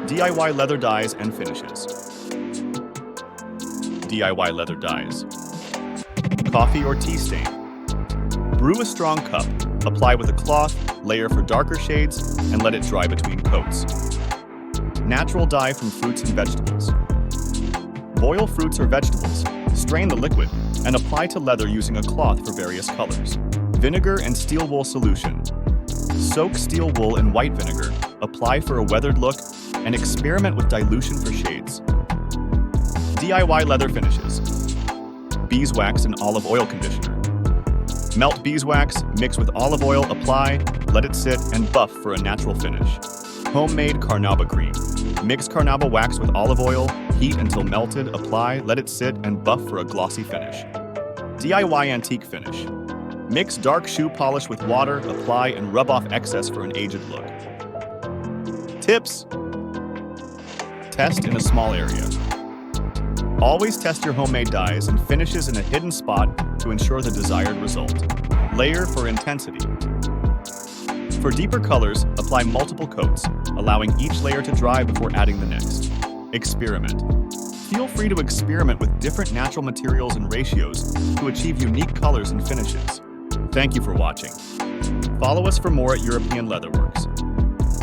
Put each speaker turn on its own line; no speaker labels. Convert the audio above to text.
DIY leather dyes and finishes. DIY leather dyes. Coffee or tea stain. Brew a strong cup, apply with a cloth, layer for darker shades, and let it dry between coats. Natural dye from fruits and vegetables. Boil fruits or vegetables, strain the liquid, and apply to leather using a cloth for various colors. Vinegar and steel wool solution. Soak steel wool in white vinegar, apply for a weathered look, and experiment with dilution for shades. DIY leather finishes. Beeswax and olive oil conditioner. Melt beeswax, mix with olive oil, apply, let it sit, and buff for a natural finish. Homemade carnauba cream. Mix carnauba wax with olive oil, heat until melted, apply, let it sit, and buff for a glossy finish. DIY antique finish. Mix dark shoe polish with water, apply, and rub off excess for an aged look. Tips: test in a small area. Always test your homemade dyes and finishes in a hidden spot to ensure the desired result. Layer for intensity. For deeper colors, apply multiple coats, allowing each layer to dry before adding the next. Experiment. Feel free to experiment with different natural materials and ratios to achieve unique colors and finishes. Thank you for watching. Follow us for more at European Leatherworks.